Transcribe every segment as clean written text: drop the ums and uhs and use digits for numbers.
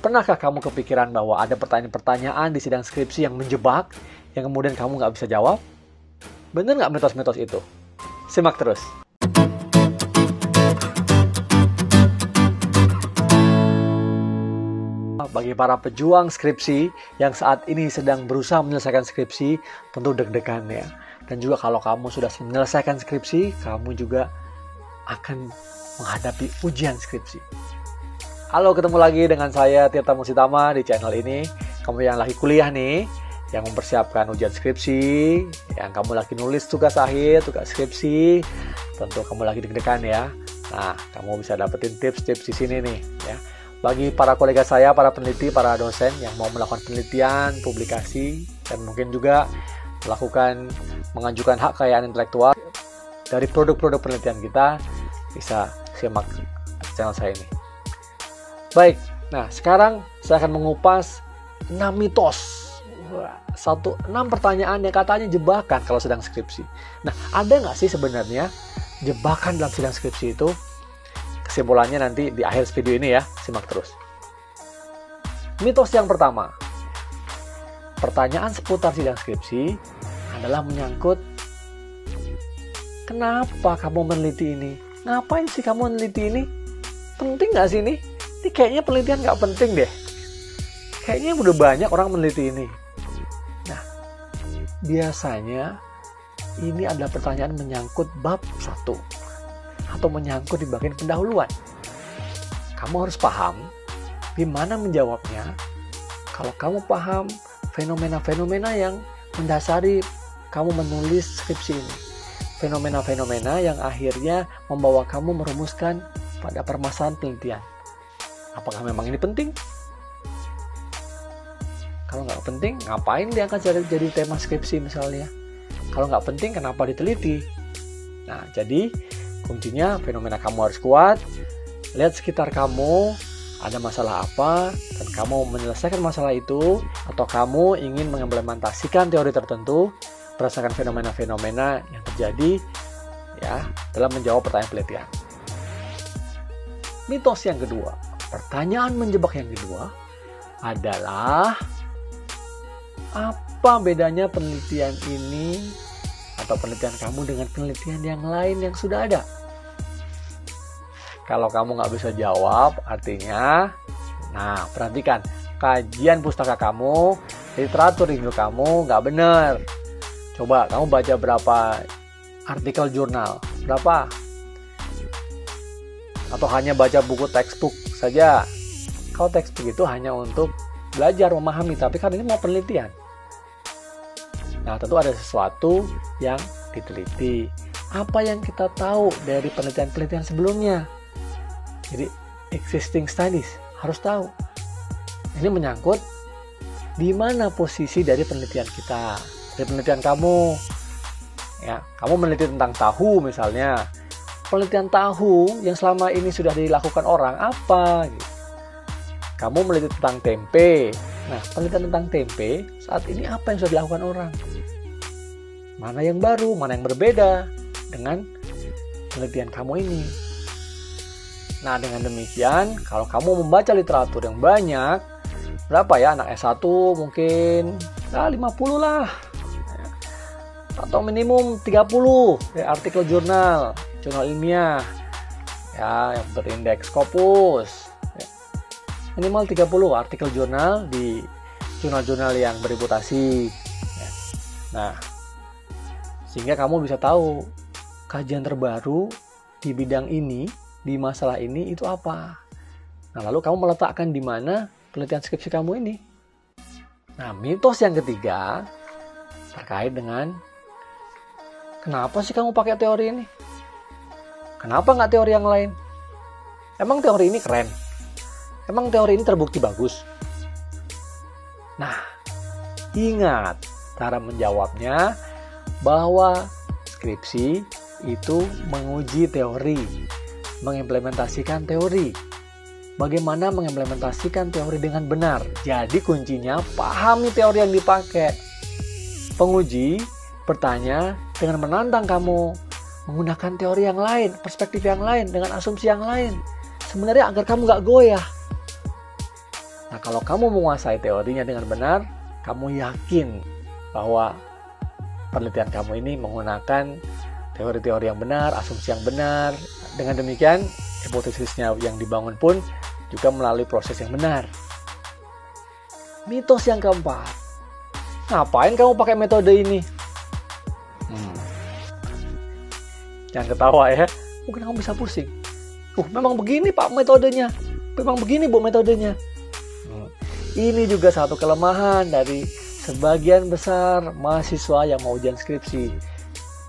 Pernahkah kamu kepikiran bahwa ada pertanyaan-pertanyaan di sidang skripsi yang menjebak, yang kemudian kamu nggak bisa jawab? Bener nggak mitos-mitos itu? Simak terus. Bagi para pejuang skripsi yang saat ini sedang berusaha menyelesaikan skripsi, tentu deg-degan ya. Dan juga kalau kamu sudah menyelesaikan skripsi, kamu juga akan menghadapi ujian skripsi. Halo, ketemu lagi dengan saya Tirta Musitama di channel ini. Kamu yang lagi kuliah nih, yang mempersiapkan ujian skripsi, yang kamu lagi nulis tugas akhir, tugas skripsi, tentu kamu lagi deg-degan ya. Nah, kamu bisa dapetin tips-tips di sini nih ya. Bagi para kolega saya, para peneliti, para dosen yang mau melakukan penelitian, publikasi, dan mungkin juga mengajukan hak kekayaan intelektual dari produk-produk penelitian kita, bisa simak channel saya ini. Baik, nah sekarang saya akan mengupas 6 mitos. 6 pertanyaan yang katanya jebakan kalau sedang skripsi. Nah, ada nggak sih sebenarnya jebakan dalam sidang skripsi itu? Kesimpulannya nanti di akhir video ini ya, simak terus. Mitos yang pertama, pertanyaan seputar sidang skripsi adalah menyangkut, kenapa kamu meneliti ini? Ngapain sih kamu meneliti ini? Penting nggak sih ini? Ini kayaknya penelitian nggak penting deh. Kayaknya udah banyak orang meneliti ini. Nah, biasanya ini adalah pertanyaan menyangkut bab 1. Atau menyangkut di bagian pendahuluan. Kamu harus paham gimana menjawabnya. Kalau kamu paham fenomena-fenomena yang mendasari kamu menulis skripsi ini. Fenomena-fenomena yang akhirnya membawa kamu merumuskan pada permasalahan penelitian. Apakah memang ini penting? Kalau nggak penting, ngapain diangkat jadi tema skripsi misalnya? Kalau nggak penting, kenapa diteliti? Nah, jadi kuncinya fenomena kamu harus kuat. Lihat sekitar kamu, ada masalah apa, dan kamu menyelesaikan masalah itu, atau kamu ingin mengimplementasikan teori tertentu berdasarkan fenomena-fenomena yang terjadi ya dalam menjawab pertanyaan penelitian. Mitos yang kedua, pertanyaan menjebak yang kedua adalah, apa bedanya penelitian ini atau penelitian kamu dengan penelitian yang lain yang sudah ada? Kalau kamu nggak bisa jawab, artinya, nah perhatikan, kajian pustaka kamu, literatur review kamu nggak benar. Coba kamu baca berapa artikel jurnal, berapa? Atau hanya baca buku textbook saja? Kalau textbook itu hanya untuk belajar, memahami, tapi kan ini mau penelitian. Nah, tentu ada sesuatu yang diteliti. Apa yang kita tahu dari penelitian-penelitian sebelumnya? Jadi, existing studies harus tahu. Ini menyangkut di mana posisi dari penelitian kita, dari penelitian kamu. Ya, kamu meneliti tentang tahu misalnya. Penelitian tahu yang selama ini sudah dilakukan orang apa? Gitu. Kamu meneliti tentang tempe. Nah, penelitian tentang tempe saat ini apa yang sudah dilakukan orang? Mana yang baru, mana yang berbeda dengan penelitian kamu ini. Nah, dengan demikian, kalau kamu membaca literatur yang banyak, berapa ya, anak S1 mungkin 50 lah. Atau minimum 30 ya, artikel jurnal ilmiah ya, yang berindeks Scopus. Ya. Minimal 30 artikel jurnal di jurnal-jurnal yang bereputasi. Ya. Nah, sehingga kamu bisa tahu kajian terbaru di bidang ini, di masalah ini itu apa. Nah, lalu kamu meletakkan di mana penelitian skripsi kamu ini. Nah, mitos yang ketiga terkait dengan, kenapa sih kamu pakai teori ini? Kenapa nggak teori yang lain? Emang teori ini keren? Emang teori ini terbukti bagus? Nah, ingat cara menjawabnya, bahwa skripsi itu menguji teori, mengimplementasikan teori. Bagaimana mengimplementasikan teori dengan benar? Jadi kuncinya pahami teori yang dipakai. Penguji bertanya dengan menantang kamu menggunakan teori yang lain, perspektif yang lain, dengan asumsi yang lain. Sebenarnya agar kamu nggak goyah. Nah, kalau kamu menguasai teorinya dengan benar, kamu yakin bahwa penelitian kamu ini menggunakan teori-teori yang benar, asumsi yang benar. Dengan demikian, hipotesisnya yang dibangun pun juga melalui proses yang benar. Mitos yang keempat, ngapain kamu pakai metode ini? Jangan ketawa ya, mungkin kamu bisa pusing. Memang begini Pak metodenya, memang begini Bu metodenya. Ini juga satu kelemahan dari sebagian besar mahasiswa yang mau ujian skripsi.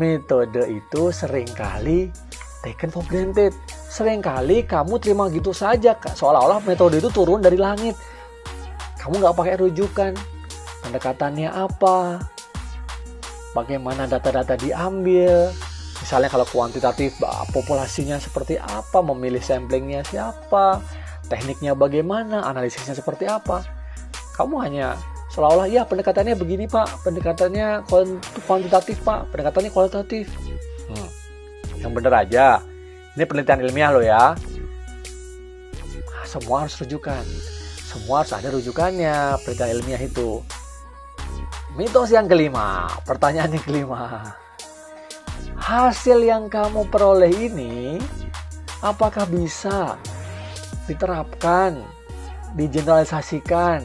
Metode itu seringkali taken for granted. Seringkali kamu terima gitu saja, seolah-olah metode itu turun dari langit. Kamu nggak pakai rujukan, pendekatannya apa, bagaimana data-data diambil. Misalnya kalau kuantitatif, populasinya seperti apa, memilih samplingnya siapa, tekniknya bagaimana, analisisnya seperti apa. Kamu hanya seolah-olah, ya pendekatannya begini Pak, pendekatannya kuantitatif Pak, pendekatannya kualitatif. Yang benar aja, ini penelitian ilmiah loh ya. Semua harus rujukan, semua harus ada rujukannya, penelitian ilmiah itu. Mitos yang kelima, pertanyaan yang kelima. Hasil yang kamu peroleh ini, apakah bisa diterapkan, digeneralisasikan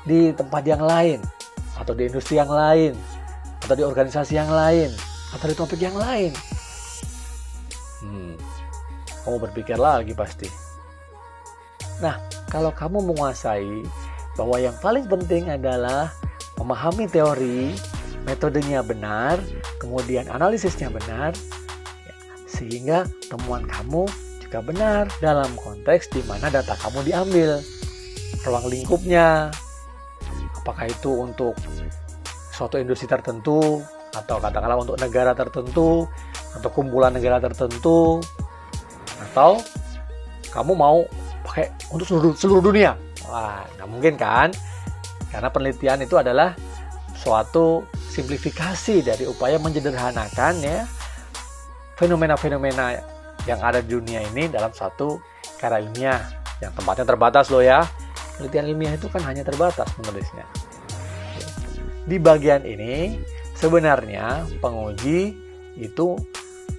di tempat yang lain, atau di industri yang lain, atau di organisasi yang lain, atau di topik yang lain? Kamu berpikir lagi pasti. Nah, kalau kamu menguasai bahwa yang paling penting adalah memahami teori, metodenya benar, kemudian analisisnya benar, sehingga temuan kamu juga benar dalam konteks di mana data kamu diambil. Ruang lingkupnya, apakah itu untuk suatu industri tertentu, atau katakanlah untuk negara tertentu, atau kumpulan negara tertentu, atau kamu mau pakai untuk seluruh dunia. Wah, nggak mungkin kan? Karena penelitian itu adalah suatu simplifikasi dari upaya menyederhanakan ya fenomena-fenomena yang ada di dunia ini dalam suatu karya ilmiah yang tempatnya terbatas loh ya. Penelitian ilmiah itu kan hanya terbatas menulisnya. Di bagian ini sebenarnya penguji itu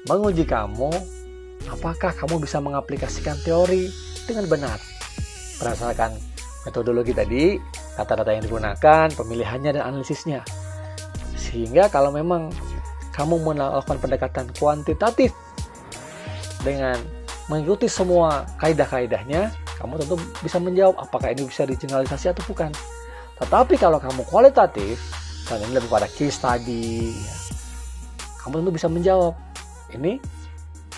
menguji kamu apakah kamu bisa mengaplikasikan teori dengan benar berdasarkan metodologi tadi, data-data yang digunakan, pemilihannya dan analisisnya. Sehingga kalau memang kamu melakukan pendekatan kuantitatif dengan mengikuti semua kaidah-kaidahnya, kamu tentu bisa menjawab apakah ini bisa digeneralisasi atau bukan. Tetapi kalau kamu kualitatif, dan ini lebih pada case study, ya, kamu tentu bisa menjawab ini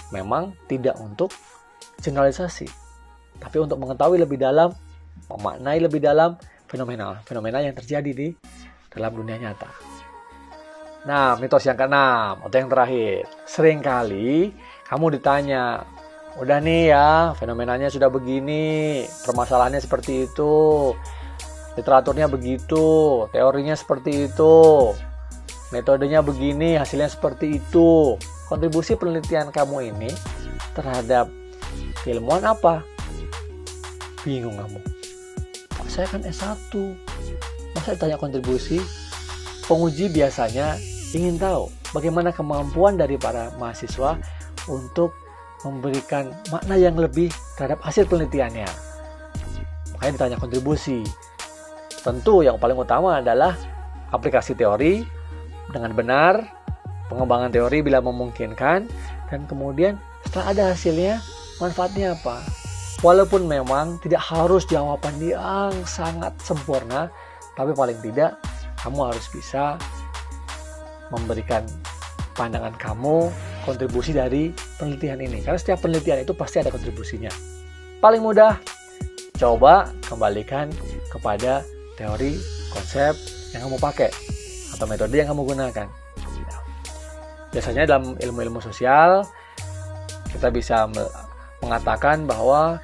memang tidak untuk generalisasi, tapi untuk mengetahui lebih dalam, memaknai lebih dalam fenomena yang terjadi di dalam dunia nyata. Nah, mitos yang keenam atau yang terakhir, seringkali kamu ditanya, udah nih ya, fenomenanya sudah begini, permasalahannya seperti itu, literaturnya begitu, teorinya seperti itu, metodenya begini, hasilnya seperti itu. Kontribusi penelitian kamu ini terhadap keilmuan apa? Bingung kamu. Saya kan S1, masa ditanya kontribusi? Penguji biasanya ingin tahu bagaimana kemampuan dari para mahasiswa untuk memberikan makna yang lebih terhadap hasil penelitiannya. Makanya ditanya kontribusi. Tentu yang paling utama adalah aplikasi teori dengan benar, pengembangan teori bila memungkinkan, dan kemudian setelah ada hasilnya, manfaatnya apa? Walaupun memang tidak harus jawaban yang sangat sempurna, tapi paling tidak kamu harus bisa memberikan pandangan kamu, kontribusi dari penelitian ini. Karena setiap penelitian itu pasti ada kontribusinya. Paling mudah, coba kembalikan kepada teori, konsep yang kamu pakai, atau metode yang kamu gunakan. Biasanya dalam ilmu-ilmu sosial, kita bisa mengatakan bahwa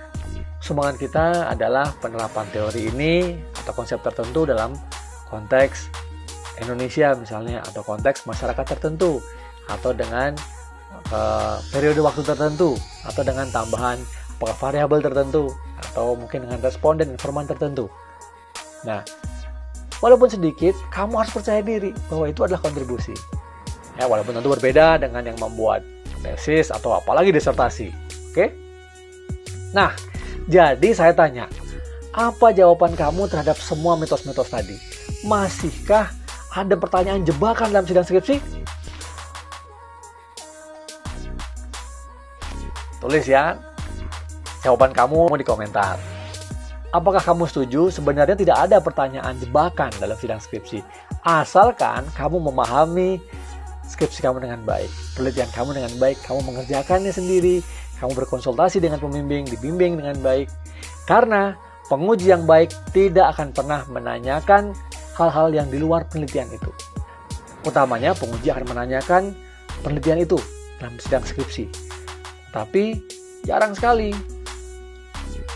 sumbangan kita adalah penerapan teori ini atau konsep tertentu dalam konteks Indonesia misalnya, atau konteks masyarakat tertentu, atau dengan periode waktu tertentu, atau dengan tambahan apakah variabel tertentu. atau mungkin dengan responden informan tertentu. Nah, walaupun sedikit, kamu harus percaya diri bahwa itu adalah kontribusi. Ya, walaupun tentu berbeda dengan yang membuat tesis atau apalagi disertasi. Oke? Nah, jadi saya tanya, apa jawaban kamu terhadap semua mitos-mitos tadi? Masihkah ada pertanyaan jebakan dalam sidang skripsi? Tulis ya jawaban kamu di komentar. Apakah kamu setuju? Sebenarnya tidak ada pertanyaan jebakan dalam sidang skripsi. Asalkan kamu memahami skripsi kamu dengan baik, penelitian kamu dengan baik, kamu mengerjakannya sendiri, kamu berkonsultasi dengan pembimbing, dibimbing dengan baik. Karena penguji yang baik tidak akan pernah menanyakan hal-hal yang di luar penelitian itu. Utamanya penguji akan menanyakan penelitian itu dalam sidang skripsi. Tapi jarang sekali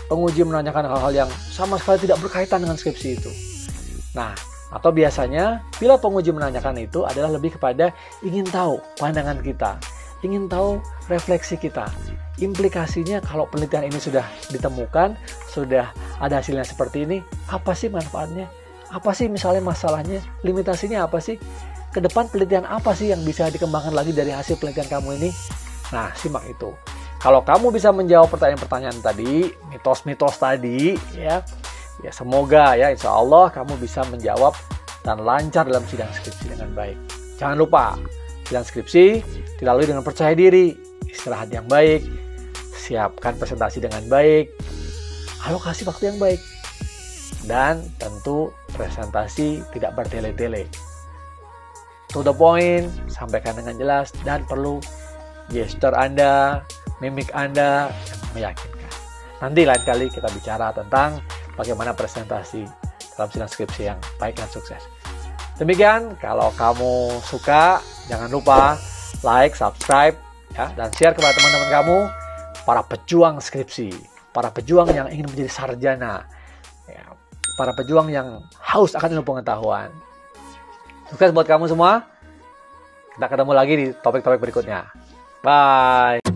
penguji menanyakan hal-hal yang sama sekali tidak berkaitan dengan skripsi itu. Nah, atau biasanya bila penguji menanyakan itu adalah lebih kepada ingin tahu pandangan kita, ingin tahu refleksi kita. Implikasinya kalau penelitian ini sudah ditemukan, sudah ada hasilnya seperti ini, apa sih manfaatnya? Apa sih misalnya masalahnya? Limitasinya apa sih? Ke depan penelitian apa sih yang bisa dikembangkan lagi dari hasil penelitian kamu ini? Nah, simak itu. Kalau kamu bisa menjawab pertanyaan-pertanyaan tadi, mitos-mitos tadi, ya semoga ya insya Allah kamu bisa menjawab dan lancar dalam sidang skripsi dengan baik. Jangan lupa, sidang skripsi dilalui dengan percaya diri, istirahat yang baik, siapkan presentasi dengan baik, alokasi waktu yang baik, dan tentu presentasi tidak bertele-tele. To the point, sampaikan dengan jelas, dan perlu gesture Anda, mimik Anda yang meyakinkan. Nanti lain kali kita bicara tentang bagaimana presentasi dalam sidang skripsi yang baik dan sukses. Demikian, kalau kamu suka, jangan lupa like, subscribe, ya, dan share kepada teman-teman kamu, para pejuang skripsi, para pejuang yang ingin menjadi sarjana, ya, para pejuang yang haus akan ilmu pengetahuan. Sukses buat kamu semua. Kita ketemu lagi di topik-topik berikutnya. Bye.